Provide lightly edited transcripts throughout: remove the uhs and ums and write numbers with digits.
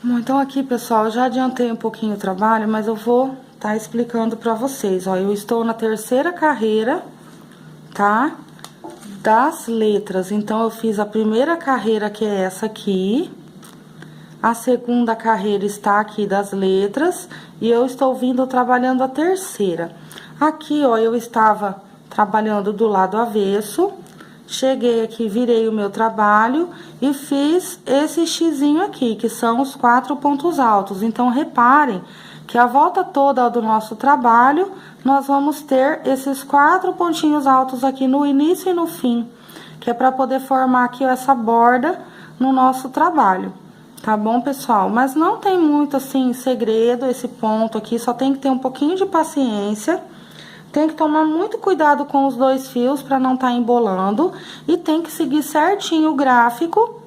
Bom, então aqui, pessoal, eu já adiantei um pouquinho o trabalho, mas eu vou tá explicando pra vocês, ó. Eu estou na terceira carreira, tá? Das letras. Então, eu fiz a primeira carreira, que é essa aqui. A segunda carreira está aqui das letras. E eu estou vindo trabalhando a terceira. Aqui, ó, eu estava trabalhando do lado avesso. Cheguei aqui, virei o meu trabalho e fiz esse xizinho aqui, que são os 4 pontos altos. Então, reparem que a volta toda do nosso trabalho, nós vamos ter esses 4 pontinhos altos aqui no início e no fim, que é para poder formar aqui essa borda no nosso trabalho. Tá bom, pessoal? Mas não tem muito, assim, segredo esse ponto aqui, só tem que ter um pouquinho de paciência. Tem que tomar muito cuidado com os 2 fios para não tá embolando. E tem que seguir certinho o gráfico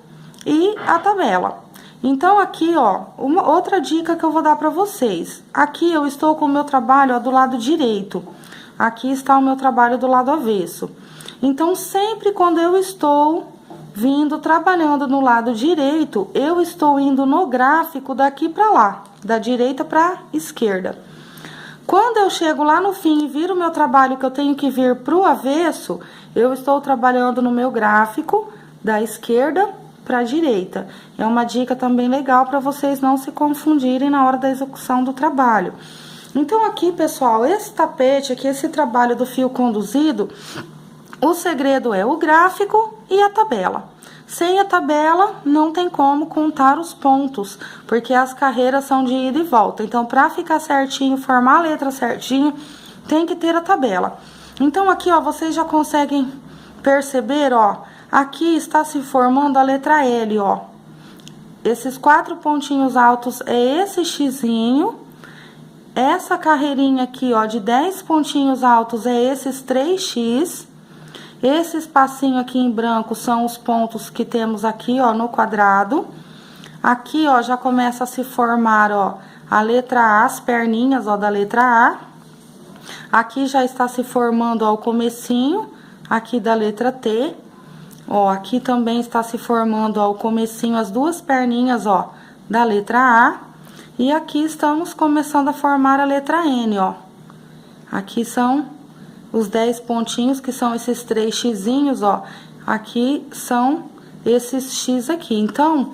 e a tabela. Então, aqui, ó, outra dica que eu vou dar para vocês. Aqui eu estou com o meu trabalho, ó, do lado direito. Aqui está o meu trabalho do lado avesso. Então, sempre quando eu estou vindo trabalhando no lado direito, eu estou indo no gráfico daqui para lá, da direita para esquerda. Quando eu chego lá no fim e viro o meu trabalho que eu tenho que vir pro avesso, eu estou trabalhando no meu gráfico da esquerda para a direita. É uma dica também legal para vocês não se confundirem na hora da execução do trabalho. Então, aqui, pessoal, esse tapete aqui, esse trabalho do fio conduzido, o segredo é o gráfico e a tabela. Sem a tabela, não tem como contar os pontos, porque as carreiras são de ida e volta. Então, para ficar certinho, formar a letra certinho, tem que ter a tabela. Então, aqui, ó, vocês já conseguem perceber, ó, aqui está se formando a letra L, ó. Esses 4 pontinhos altos é esse xizinho. Essa carreirinha aqui, ó, de 10 pontinhos altos é esses 3x. Esse espacinho aqui em branco são os pontos que temos aqui, ó, no quadrado. Aqui, ó, já começa a se formar, ó, a letra A, as perninhas, ó, da letra A. Aqui já está se formando, ó, o comecinho aqui da letra T. Ó, aqui também está se formando, ó, o comecinho, as 2 perninhas, ó, da letra A. E aqui estamos começando a formar a letra N, ó. Aqui são os 10 pontinhos, que são esses 3 xizinhos, ó. Aqui são esses x aqui. Então,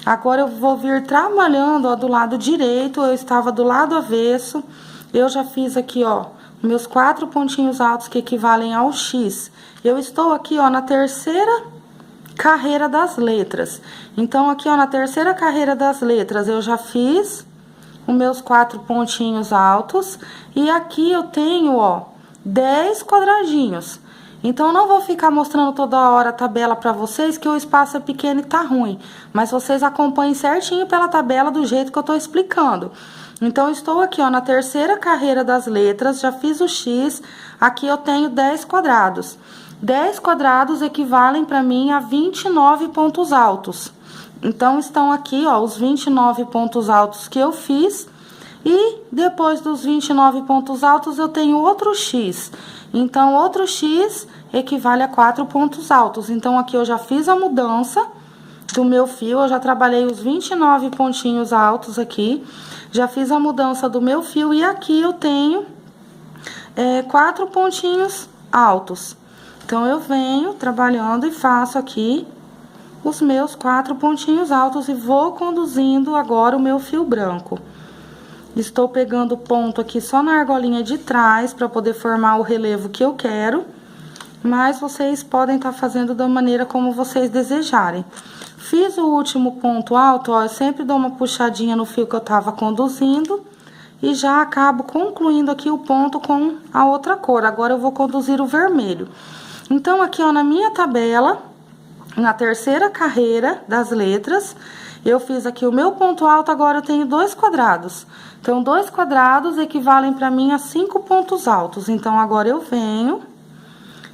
agora eu vou vir trabalhando, ó, do lado direito. Eu estava do lado avesso. Eu já fiz aqui, ó, meus 4 pontinhos altos que equivalem ao x. Eu estou aqui, ó, na terceira carreira das letras. Então, aqui, ó, na terceira carreira das letras, eu já fiz os meus 4 pontinhos altos. E aqui eu tenho, ó, 10 quadradinhos. Então, eu não vou ficar mostrando toda hora a tabela pra vocês, que o espaço é pequeno e tá ruim. Mas vocês acompanhem certinho pela tabela do jeito que eu tô explicando. Então, eu estou aqui, ó, na terceira carreira das letras, já fiz o X. Aqui eu tenho 10 quadrados. 10 quadrados equivalem pra mim a 29 pontos altos. Então, estão aqui, ó, os 29 pontos altos que eu fiz. E depois dos 29 pontos altos, eu tenho outro X. Então, outro X equivale a 4 pontos altos. Então, aqui eu já fiz a mudança do meu fio. Eu já trabalhei os 29 pontinhos altos aqui. Já fiz a mudança do meu fio. E aqui eu tenho 4 pontinhos altos. Então, eu venho trabalhando e faço aqui os meus 4 pontinhos altos. E vou conduzindo agora o meu fio branco. Estou pegando o ponto aqui só na argolinha de trás, para poder formar o relevo que eu quero. Mas vocês podem estar fazendo da maneira como vocês desejarem. Fiz o último ponto alto, ó, eu sempre dou uma puxadinha no fio que eu tava conduzindo. E já acabo concluindo aqui o ponto com a outra cor. Agora, eu vou conduzir o vermelho. Então, aqui, ó, na minha tabela, na terceira carreira das letras, eu fiz aqui o meu ponto alto, agora eu tenho 2 quadrados. Então, 2 quadrados equivalem para mim a 5 pontos altos. Então, agora eu venho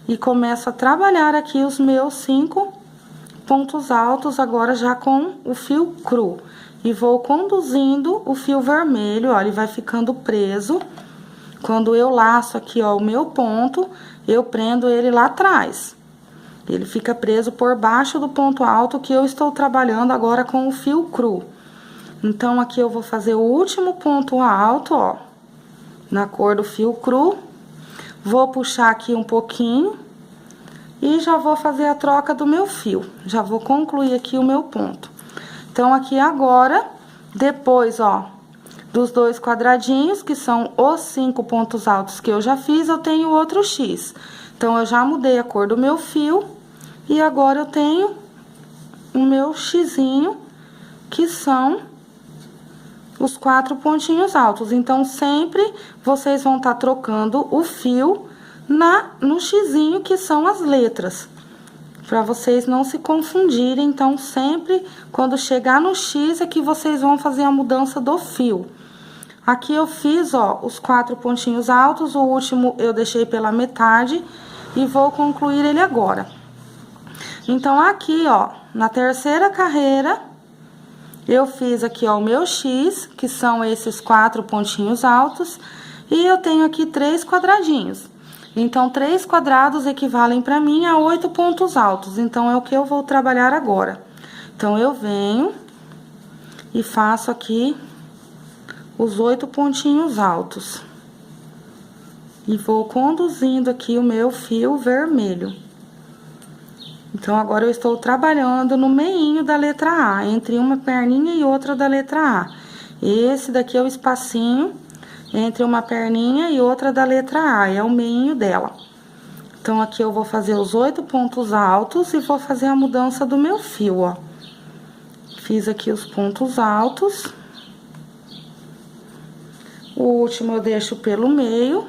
e começo a trabalhar aqui os meus 5 pontos altos, agora já com o fio cru. E vou conduzindo o fio vermelho, ó, ele vai ficando preso. Quando eu laço aqui, ó, o meu ponto, eu prendo ele lá atrás. Ele fica preso por baixo do ponto alto que eu estou trabalhando agora com o fio cru. Então, aqui eu vou fazer o último ponto alto, ó, na cor do fio cru. Vou puxar aqui um pouquinho e já vou fazer a troca do meu fio. Já vou concluir aqui o meu ponto. Então, aqui agora, depois, ó, dos 2 quadradinhos, que são os 5 pontos altos que eu já fiz, eu tenho outro X. Então, eu já mudei a cor do meu fio e agora eu tenho o meu xizinho, que são os 4 pontinhos altos. Então, sempre vocês vão estar trocando o fio no xizinho, que são as letras, para vocês não se confundirem. Então, sempre quando chegar no X é que vocês vão fazer a mudança do fio. Aqui eu fiz, ó, os 4 pontinhos altos, o último eu deixei pela metade e vou concluir ele agora. Então, aqui, ó, na terceira carreira, eu fiz aqui, ó, o meu X, que são esses 4 pontinhos altos, e eu tenho aqui 3 quadradinhos. Então, 3 quadrados equivalem para mim a 8 pontos altos. Então, é o que eu vou trabalhar agora. Então, eu venho e faço aqui os 8 pontinhos altos. E vou conduzindo aqui o meu fio vermelho. Então, agora eu estou trabalhando no meinho da letra A, entre uma perninha e outra da letra A. Esse daqui é o espacinho entre uma perninha e outra da letra A, é o meinho dela. Então, aqui eu vou fazer os 8 pontos altos e vou fazer a mudança do meu fio, ó. Fiz aqui os pontos altos. O último eu deixo pelo meio.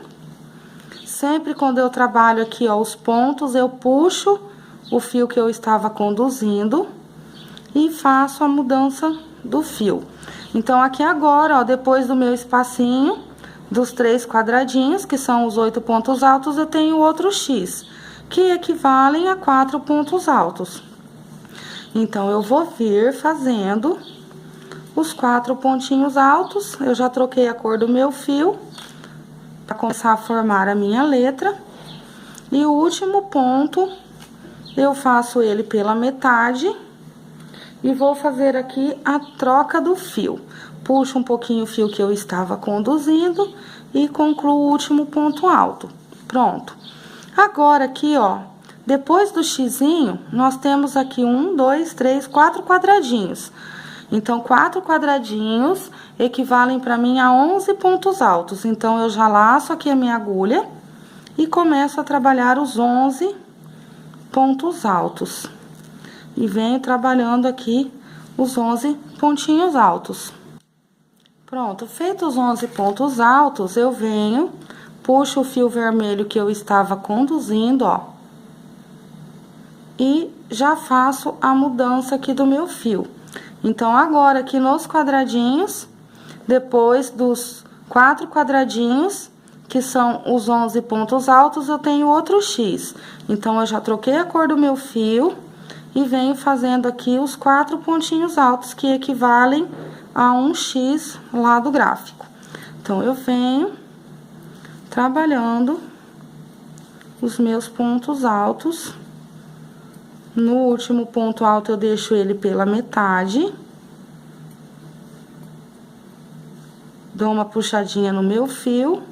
Sempre quando eu trabalho aqui, ó, os pontos, eu puxo o fio que eu estava conduzindo e faço a mudança do fio. Então, aqui agora, ó, depois do meu espacinho, dos 3 quadradinhos, que são os 8 pontos altos, eu tenho outro X, que equivalem a 4 pontos altos. Então, eu vou vir fazendo os 4 pontinhos altos. Eu já troquei a cor do meu fio para começar a formar a minha letra. E o último ponto, eu faço ele pela metade e vou fazer aqui a troca do fio. Puxo um pouquinho o fio que eu estava conduzindo e concluo o último ponto alto. Pronto. Agora, aqui, ó, depois do xizinho, nós temos aqui 1, 2, 3, 4 quadradinhos. Então, 4 quadradinhos equivalem para mim a 11 pontos altos. Então, eu já laço aqui a minha agulha e começo a trabalhar os 11 pontos altos. E venho trabalhando aqui os 11 pontinhos altos. Pronto, feitos os 11 pontos altos, eu venho, puxo o fio vermelho que eu estava conduzindo, ó. E já faço a mudança aqui do meu fio. Então, agora aqui nos quadradinhos, depois dos 4 quadradinhos, que são os 11 pontos altos, eu tenho outro X. Então, eu já troquei a cor do meu fio e venho fazendo aqui os 4 pontinhos altos, que equivalem a um X lá do gráfico. Então, eu venho trabalhando os meus pontos altos. No último ponto alto, eu deixo ele pela metade. Dou uma puxadinha no meu fio.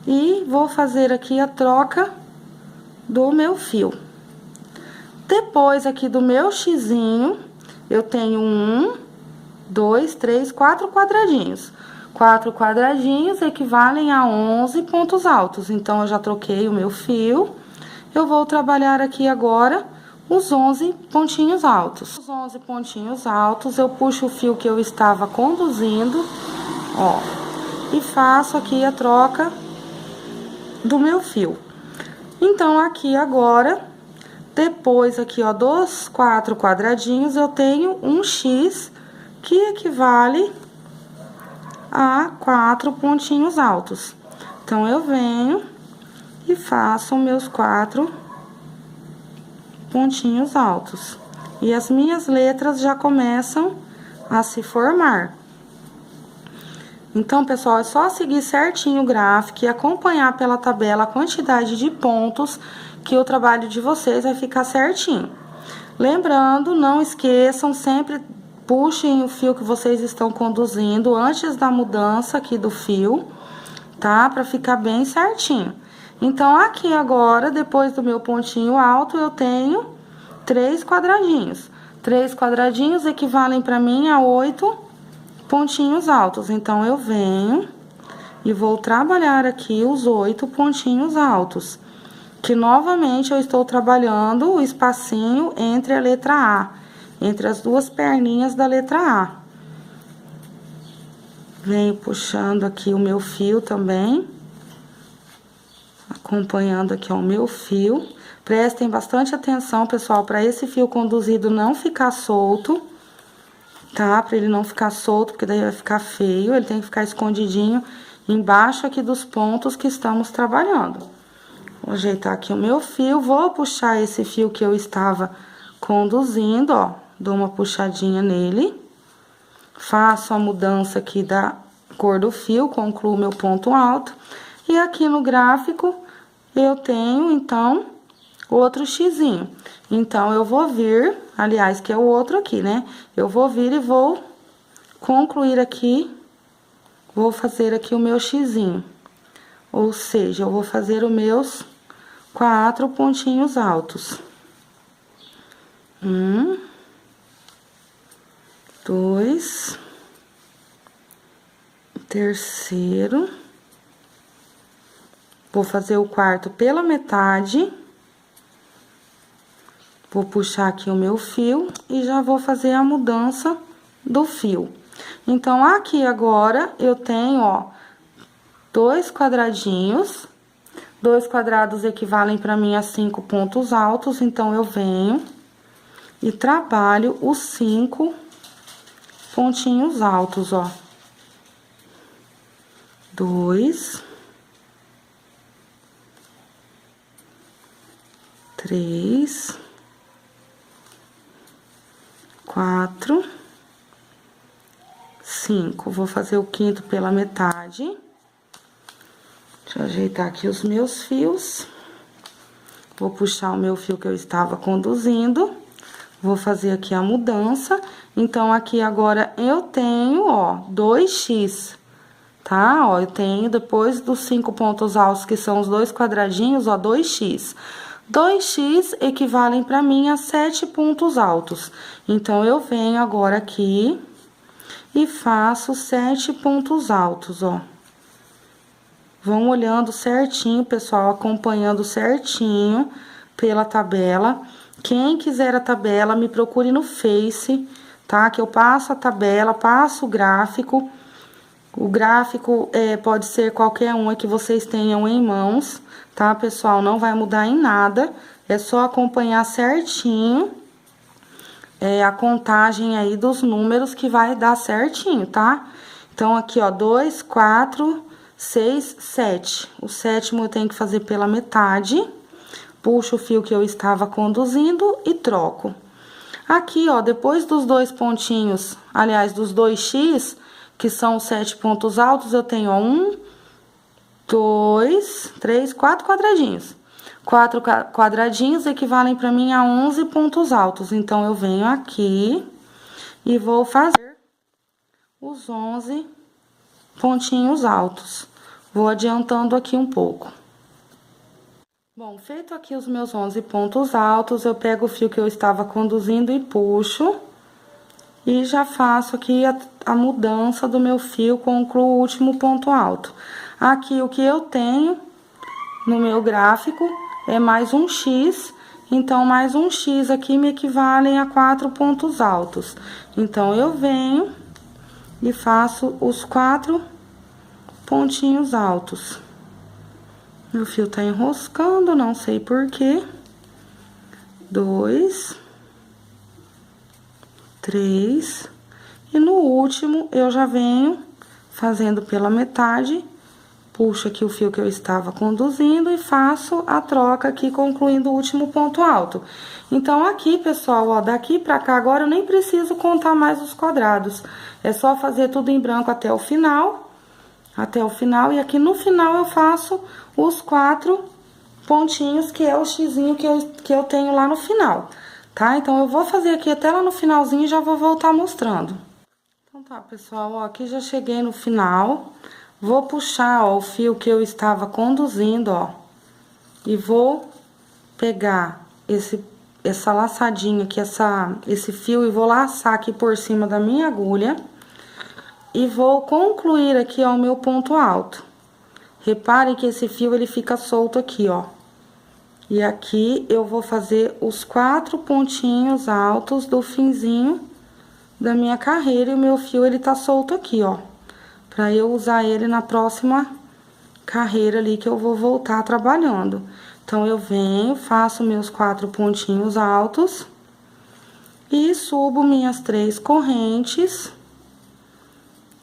E vou fazer aqui a troca do meu fio. Depois, aqui do meu xizinho, eu tenho 1, 2, 3, 4 quadradinhos. 4 quadradinhos equivalem a 11 pontos altos. Então, eu já troquei o meu fio. Eu vou trabalhar aqui agora os 11 pontinhos altos. Os 11 pontinhos altos, eu puxo o fio que eu estava conduzindo, ó, e faço aqui a troca do meu fio. Então, aqui agora, depois aqui, ó, dos 4 quadradinhos, eu tenho um X que equivale a 4 pontinhos altos. Então, eu venho e faço meus 4 pontinhos altos. E as minhas letras já começam a se formar. Então, pessoal, é só seguir certinho o gráfico e acompanhar pela tabela a quantidade de pontos que o trabalho de vocês vai ficar certinho. Lembrando, não esqueçam sempre puxem o fio que vocês estão conduzindo antes da mudança aqui do fio, tá? Pra ficar bem certinho. Então, aqui agora, depois do meu pontinho alto, eu tenho 3 quadradinhos. 3 quadradinhos equivalem pra mim a 8 pontinhos altos. Então, eu venho e vou trabalhar aqui os 8 pontinhos altos. Que, novamente, eu estou trabalhando o espacinho entre a letra A, entre as duas perninhas da letra A. Venho puxando aqui o meu fio também. Acompanhando aqui, ó, o meu fio. Prestem bastante atenção, pessoal, para esse fio conduzido não ficar solto, tá? Para ele não ficar solto, porque daí vai ficar feio. Ele tem que ficar escondidinho embaixo aqui dos pontos que estamos trabalhando. Vou ajeitar aqui o meu fio, vou puxar esse fio que eu estava conduzindo, ó. Dou uma puxadinha nele. Faço a mudança aqui da cor do fio, concluo meu ponto alto. E aqui no gráfico, eu tenho, então, outro xizinho. Então, eu vou vir, aliás, que é o outro aqui, né? Eu vou vir e vou concluir aqui, vou fazer aqui o meu xizinho. Ou seja, eu vou fazer os meus 4 pontinhos altos. 1, 2, terceiro. Vou fazer o quarto pela metade. Vou puxar aqui o meu fio e já vou fazer a mudança do fio. Então, aqui agora, eu tenho, ó, 2 quadradinhos. 2 quadrados equivalem pra mim a 5 pontos altos, então, eu venho e trabalho os 5 pontinhos altos, ó. 2, 3, 4, 5. Vou fazer o quinto pela metade. Deixa eu ajeitar aqui os meus fios. Vou puxar o meu fio que eu estava conduzindo. Vou fazer aqui a mudança. Então, aqui agora eu tenho, ó, 2x, tá? Ó, eu tenho, depois dos 5 pontos altos, que são os 2 quadradinhos, ó, 2x. 2x equivalem pra mim a 7 pontos altos. Então, eu venho agora aqui e faço 7 pontos altos, ó. Vão olhando certinho, pessoal, acompanhando certinho pela tabela. Quem quiser a tabela, me procure no Face, tá? Que eu passo a tabela, passo o gráfico. O gráfico pode ser qualquer um que vocês tenham em mãos, tá, pessoal? Não vai mudar em nada, é só acompanhar certinho a contagem aí dos números que vai dar certinho, tá? Então, aqui, ó, 2, 4, 6, 7. O sétimo eu tenho que fazer pela metade. Puxo o fio que eu estava conduzindo e troco. Aqui, ó, depois dos 2 pontinhos, aliás, dos 2x, que são os 7 pontos altos, eu tenho, ó, 1, 2, 3, 4 quadradinhos. 4 quadradinhos equivalem pra mim a 11 pontos altos. Então, eu venho aqui e vou fazer os 11 pontinhos altos. Vou adiantando aqui um pouco. Bom, feito aqui os meus 11 pontos altos, eu pego o fio que eu estava conduzindo e puxo. E já faço aqui a mudança do meu fio, concluo o último ponto alto. Aqui, o que eu tenho no meu gráfico é mais um x, então, mais um x aqui me equivalem a 4 pontos altos. Então, eu venho e faço os 4 pontinhos altos. Meu fio tá enroscando, não sei porquê. 2, 3, e no último eu já venho fazendo pela metade, puxo aqui o fio que eu estava conduzindo e faço a troca aqui, concluindo o último ponto alto. Então, aqui, pessoal, ó, daqui pra cá agora eu nem preciso contar mais os quadrados, é só fazer tudo em branco até o final, e aqui no final eu faço os 4 pontinhos, que é o xizinho que eu tenho lá no final. tá? Então, eu vou fazer aqui até lá no finalzinho e já vou voltar mostrando. Então, tá, pessoal, ó, aqui já cheguei no final. Vou puxar, ó, o fio que eu estava conduzindo, ó. E vou pegar essa laçadinha aqui, esse fio, e vou laçar aqui por cima da minha agulha. E vou concluir aqui, ó, o meu ponto alto. Reparem que esse fio, ele fica solto aqui, ó. E aqui eu vou fazer os 4 pontinhos altos do finzinho da minha carreira. E o meu fio, ele tá solto aqui, ó. Pra eu usar ele na próxima carreira ali que eu vou voltar trabalhando. Então, eu venho, faço meus 4 pontinhos altos. E subo minhas 3 correntes.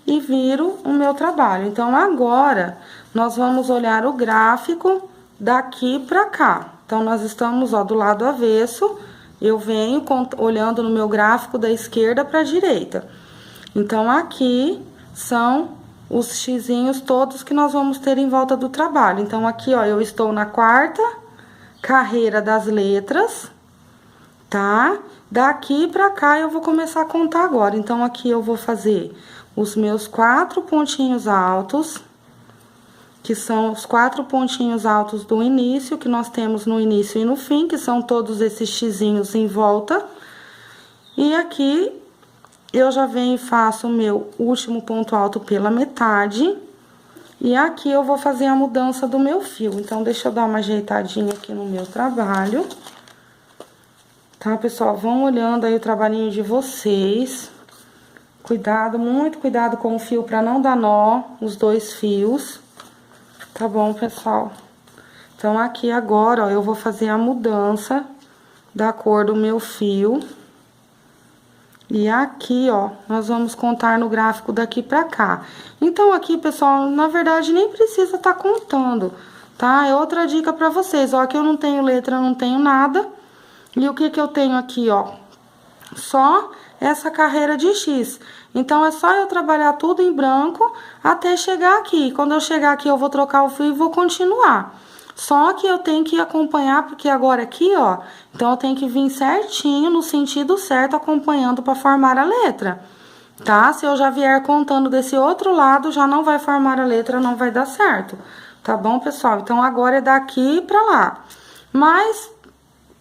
E viro o meu trabalho. Então, agora, nós vamos olhar o gráfico daqui pra cá. Então, nós estamos, ó, do lado avesso. Eu venho olhando no meu gráfico da esquerda pra direita. Então, aqui são os xizinhos todos que nós vamos ter em volta do trabalho. Então, aqui, ó, eu estou na 4ª carreira das letras, tá? Daqui pra cá eu vou começar a contar agora. Então, aqui eu vou fazer os meus 4 pontinhos altos, que são os 4 pontinhos altos do início, que nós temos no início e no fim, que são todos esses xizinhos em volta. E aqui eu já venho e faço o meu último ponto alto pela metade. E aqui eu vou fazer a mudança do meu fio. Então, deixa eu dar uma ajeitadinha aqui no meu trabalho. Tá, pessoal? Vão olhando aí o trabalhinho de vocês. Cuidado, muito cuidado com o fio pra não dar nó, os 2 fios. Tá bom, pessoal? Então, aqui agora, ó, eu vou fazer a mudança da cor do meu fio. E aqui, ó, nós vamos contar no gráfico daqui pra cá. Então, aqui, pessoal, na verdade, nem precisa tá contando, tá? É outra dica pra vocês, ó, que eu não tenho letra, não tenho nada. E o que que eu tenho aqui, ó? Só essa carreira de X. Então, é só eu trabalhar tudo em branco até chegar aqui. Quando eu chegar aqui, eu vou trocar o fio e vou continuar. Só que eu tenho que acompanhar, porque agora aqui, ó, então eu tenho que vir certinho, no sentido certo, acompanhando para formar a letra, tá? Se eu já vier contando desse outro lado, já não vai formar a letra, não vai dar certo, tá bom, pessoal? Então, agora é daqui pra lá. Mas,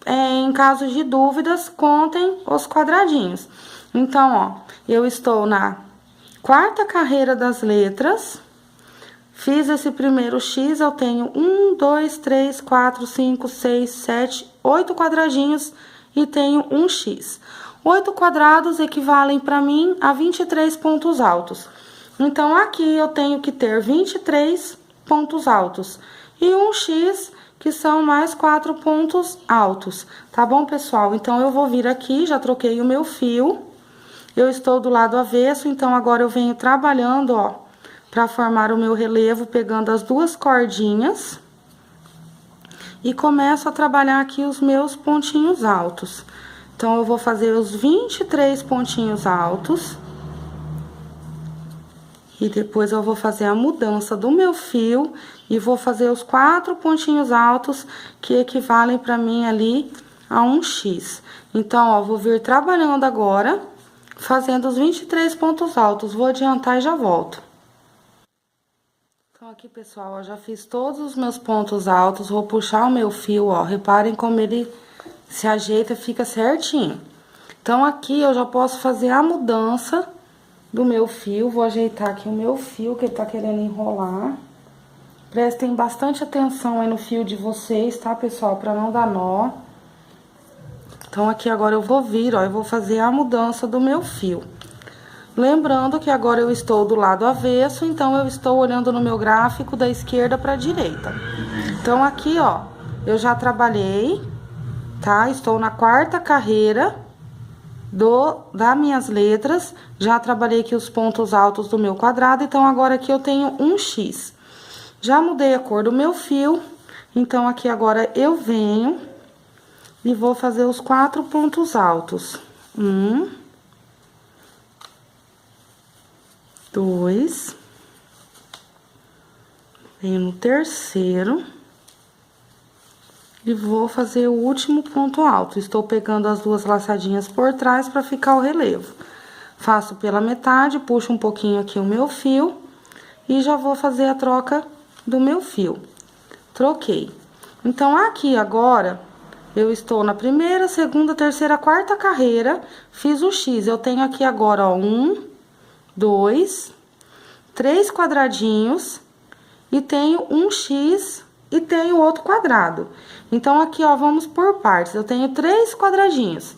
em caso de dúvidas, contem os quadradinhos. Então, ó, eu estou na 4ª carreira das letras. Fiz esse primeiro X, eu tenho 1, 2, 3, 4, 5, 6, 7, 8 quadradinhos e tenho um X. 8 quadrados equivalem para mim a 23 pontos altos. Então, aqui eu tenho que ter 23 pontos altos e um X, que são mais 4 pontos altos. Tá bom, pessoal? Então, eu vou vir aqui, já troquei o meu fio. Eu estou do lado avesso, então agora eu venho trabalhando, ó, para formar o meu relevo, pegando as 2 cordinhas. E começo a trabalhar aqui os meus pontinhos altos. Então, eu vou fazer os 23 pontinhos altos. E depois eu vou fazer a mudança do meu fio e vou fazer os 4 pontinhos altos, que equivalem para mim ali a um X. Então, ó, vou vir trabalhando agora, fazendo os 23 pontos altos. Vou adiantar e já volto. Então, aqui, pessoal, ó, já fiz todos os meus pontos altos, vou puxar o meu fio, ó, reparem como ele se ajeita, fica certinho. Então, aqui eu já posso fazer a mudança do meu fio, vou ajeitar aqui o meu fio, que ele tá querendo enrolar. Prestem bastante atenção aí no fio de vocês, tá, pessoal, pra não dar nó. Então, aqui agora eu vou vir, ó, eu vou fazer a mudança do meu fio. Lembrando que agora eu estou do lado avesso, então eu estou olhando no meu gráfico da esquerda para a direita. Então, aqui, ó, eu já trabalhei, tá? Estou na 4ª carreira das minhas letras. Já trabalhei aqui os pontos altos do meu quadrado, então agora aqui eu tenho um X. Já mudei a cor do meu fio, então aqui agora eu venho e vou fazer os 4 pontos altos. 1, 2, venho no terceiro E vou fazer o último ponto alto. Estou pegando as duas laçadinhas por trás pra ficar o relevo. Faço pela metade, puxo um pouquinho aqui o meu fio e já vou fazer a troca do meu fio. Troquei. Então, aqui agora, eu estou na primeira, segunda, terceira, quarta carreira, fiz o X. Eu tenho aqui agora, ó, 1, 2, 3 quadradinhos e tenho um X e tenho outro quadrado. Então, aqui, ó, vamos por partes. Eu tenho 3 quadradinhos.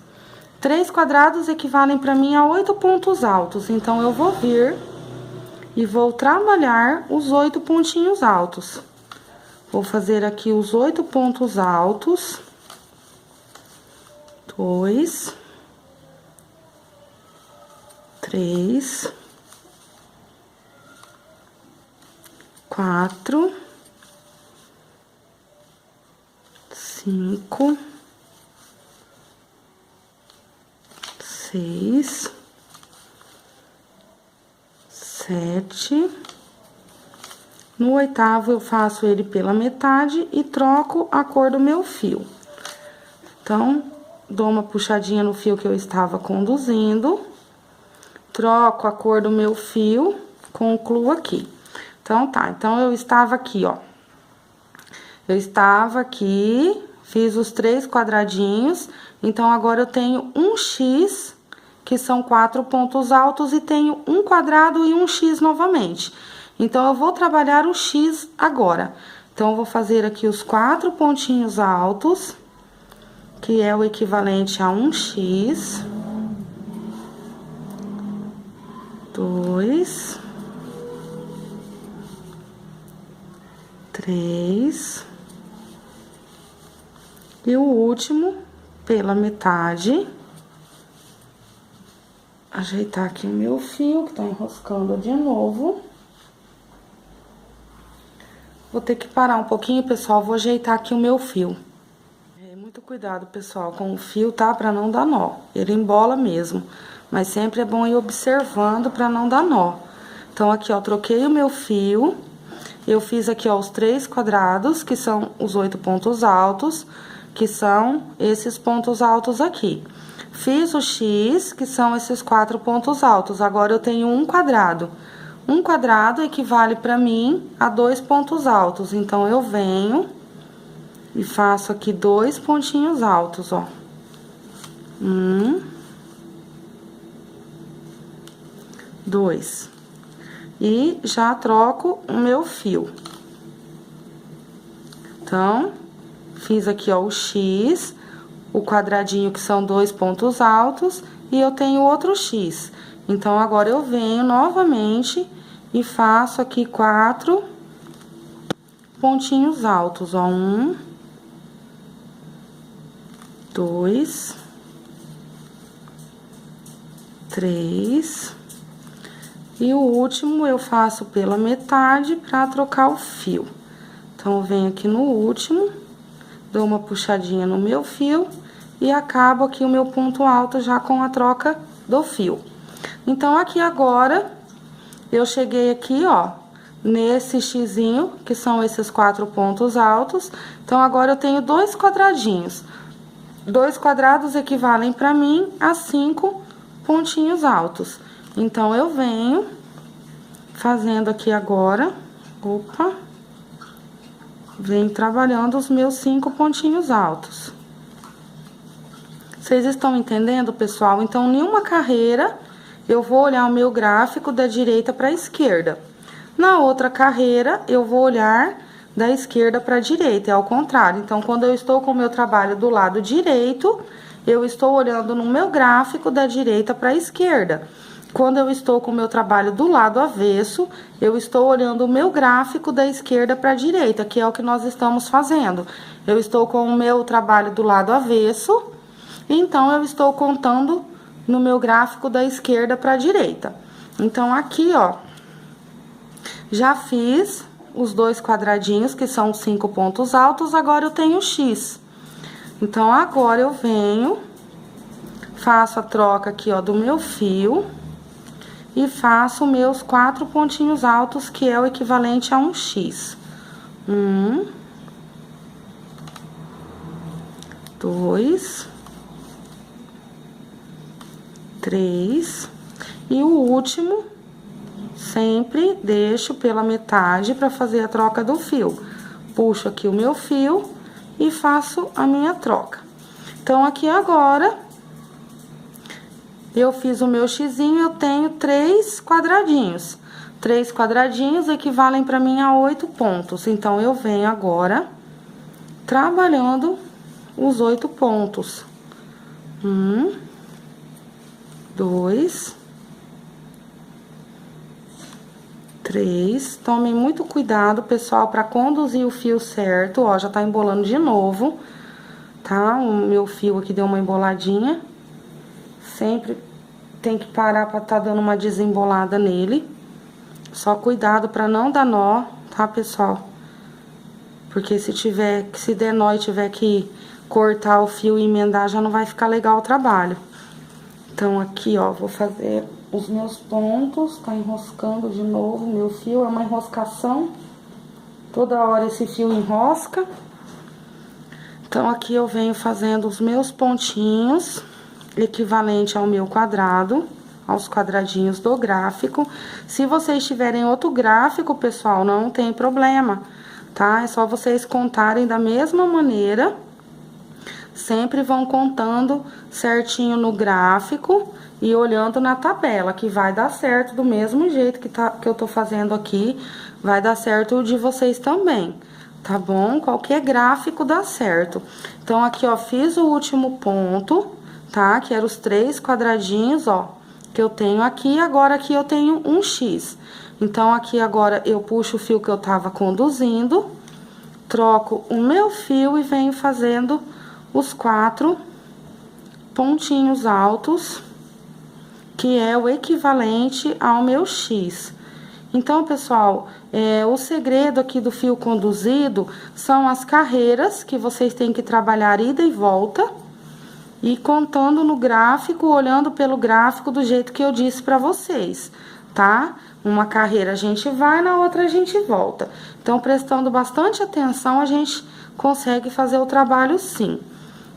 3 quadrados equivalem para mim a 8 pontos altos. Então, eu vou vir e vou trabalhar os 8 pontinhos altos. Vou fazer aqui os 8 pontos altos. 2, 3, 4, 5, 6, 7. No oitavo, eu faço ele pela metade e troco a cor do meu fio. Então, dou uma puxadinha no fio que eu estava conduzindo, troco a cor do meu fio, concluo aqui. Então, tá, então eu estava aqui, ó. Eu estava aqui, fiz os 3 quadradinhos, então agora eu tenho um X, que são 4 pontos altos, e tenho um quadrado e um X novamente. Então, eu vou trabalhar o X agora. Então, eu vou fazer aqui os 4 pontinhos altos, que é o equivalente a um X. 2, 3. E o último, pela metade. Ajeitar aqui o meu fio, que tá enroscando de novo. Vou ter que parar um pouquinho, pessoal, vou ajeitar aqui o meu fio. Muito cuidado, pessoal, com o fio, tá? Pra não dar nó. Ele embola mesmo, mas sempre é bom ir observando pra não dar nó. Então, aqui, ó, troquei o meu fio. Eu fiz aqui, ó, os 3 quadrados, que são os 8 pontos altos, que são esses pontos altos aqui. Fiz o X, que são esses 4 pontos altos. Agora, eu tenho um quadrado. Um quadrado equivale pra mim a 2 pontos altos. Então, eu venho e faço aqui 2 pontinhos altos, ó. 1, 2. E já troco o meu fio. Então, fiz aqui, ó, o X, o quadradinho que são 2 pontos altos, e eu tenho outro X. Então, agora eu venho novamente e faço aqui 4 pontinhos altos, ó. 1, 2, 3. E o último eu faço pela metade pra trocar o fio. Então, eu venho aqui no último, dou uma puxadinha no meu fio e acabo aqui o meu ponto alto já com a troca do fio. Então, aqui agora, eu cheguei aqui, ó, nesse xizinho, que são esses 4 pontos altos. Então, agora eu tenho 2 quadradinhos. 2 quadrados equivalem pra mim a 5 pontinhos altos. Então, eu venho fazendo aqui agora, opa, venho trabalhando os meus 5 pontinhos altos. Vocês estão entendendo, pessoal? Então, em uma carreira, eu vou olhar o meu gráfico da direita para a esquerda. Na outra carreira, eu vou olhar da esquerda para a direita, é ao contrário. Então, quando eu estou com o meu trabalho do lado direito, eu estou olhando no meu gráfico da direita para a esquerda. Quando eu estou com o meu trabalho do lado avesso, eu estou olhando o meu gráfico da esquerda para a direita, que é o que nós estamos fazendo. Eu estou com o meu trabalho do lado avesso, então eu estou contando no meu gráfico da esquerda para a direita. Então, aqui, ó, já fiz os 2 quadradinhos, que são 5 pontos altos, agora eu tenho X. Então, agora eu venho, faço a troca aqui, ó, do meu fio e faço meus 4 pontinhos altos, que é o equivalente a um X. 1, 2, 3, e o último, sempre deixo pela metade para fazer a troca do fio. Puxo aqui o meu fio e faço a minha troca. Então, aqui agora, eu fiz o meu xizinho, eu tenho 3 quadradinhos. 3 quadradinhos equivalem para mim a 8 pontos. Então, eu venho agora trabalhando os 8 pontos. 1, 2, 3. Tomem muito cuidado, pessoal, para conduzir o fio certo. Ó, já tá embolando de novo, tá? O meu fio aqui deu uma emboladinha. Sempre tem que parar pra tá dando uma desembolada nele. Só cuidado pra não dar nó, tá, pessoal? Porque se der nó e tiver que cortar o fio e emendar, já não vai ficar legal o trabalho. Então, aqui, ó, vou fazer os meus pontos, tá enroscando de novo meu fio, é uma enroscação. Toda hora esse fio enrosca. Então, aqui eu venho fazendo os meus pontinhos, equivalente ao meu quadrado, aos quadradinhos do gráfico. Se vocês tiverem outro gráfico, pessoal, não tem problema, tá? É só vocês contarem da mesma maneira. Sempre vão contando certinho no gráfico e olhando na tabela, que vai dar certo do mesmo jeito que eu tô fazendo aqui, vai dar certo o de vocês também, tá bom? Qualquer gráfico dá certo. Então, aqui, ó, fiz o último ponto, tá? Que eram os 3 quadradinhos, ó, que eu tenho aqui. Agora, aqui eu tenho um X. Então, aqui agora eu puxo o fio que eu tava conduzindo, troco o meu fio e venho fazendo os 4 pontinhos altos, que é o equivalente ao meu X. Então, pessoal, o segredo aqui do fio conduzido são as carreiras que vocês têm que trabalhar ida e volta, e contando no gráfico, olhando pelo gráfico do jeito que eu disse pra vocês, tá? Uma carreira a gente vai, na outra a gente volta. Então, prestando bastante atenção, a gente consegue fazer o trabalho sim.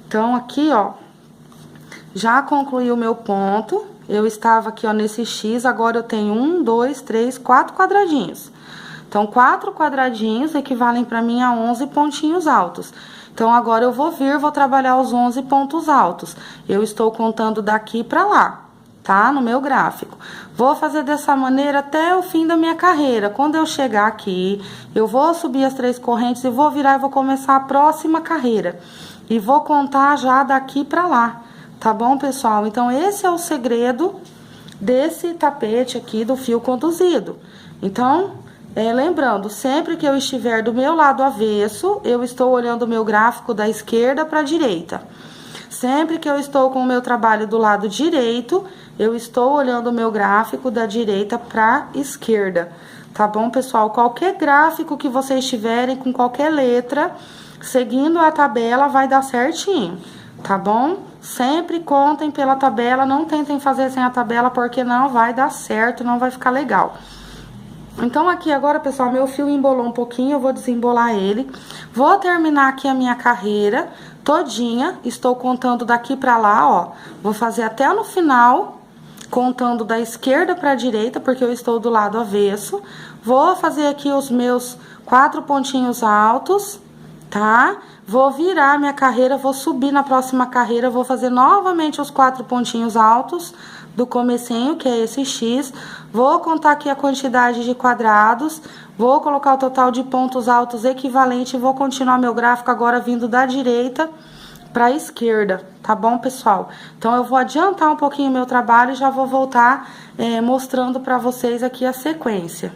Então, aqui, ó, já concluí o meu ponto. Eu estava aqui, ó, nesse X, agora eu tenho 1, 2, 3, 4 quadradinhos. Então, 4 quadradinhos equivalem para mim a 11 pontinhos altos. Então, agora eu vou trabalhar os 11 pontos altos. Eu estou contando daqui para lá, tá? No meu gráfico. Vou fazer dessa maneira até o fim da minha carreira. Quando eu chegar aqui, eu vou subir as 3 correntes e vou virar e vou começar a próxima carreira. E vou contar já daqui pra lá, tá bom, pessoal? Então, esse é o segredo desse tapete aqui do fio conduzido. Então, lembrando, sempre que eu estiver do meu lado avesso, eu estou olhando o meu gráfico da esquerda para a direita. Sempre que eu estou com o meu trabalho do lado direito, eu estou olhando o meu gráfico da direita para a esquerda. Tá bom, pessoal? Qualquer gráfico que vocês tiverem, com qualquer letra, seguindo a tabela, vai dar certinho, tá bom? Sempre contem pela tabela, não tentem fazer sem a tabela, porque não vai dar certo, não vai ficar legal. Então, aqui agora, pessoal, meu fio embolou um pouquinho, eu vou desembolar ele. Vou terminar aqui a minha carreira todinha, estou contando daqui pra lá, ó. Vou fazer até no final, contando da esquerda pra direita, porque eu estou do lado avesso. Vou fazer aqui os meus 4 pontinhos altos, tá? Vou virar minha carreira, vou subir na próxima carreira, vou fazer novamente os 4 pontinhos altos do comecinho, que é esse X. Vou contar aqui a quantidade de quadrados, vou colocar o total de pontos altos equivalente e vou continuar meu gráfico agora vindo da direita para a esquerda, tá bom, pessoal? Então, eu vou adiantar um pouquinho o meu trabalho e já vou voltar mostrando para vocês aqui a sequência.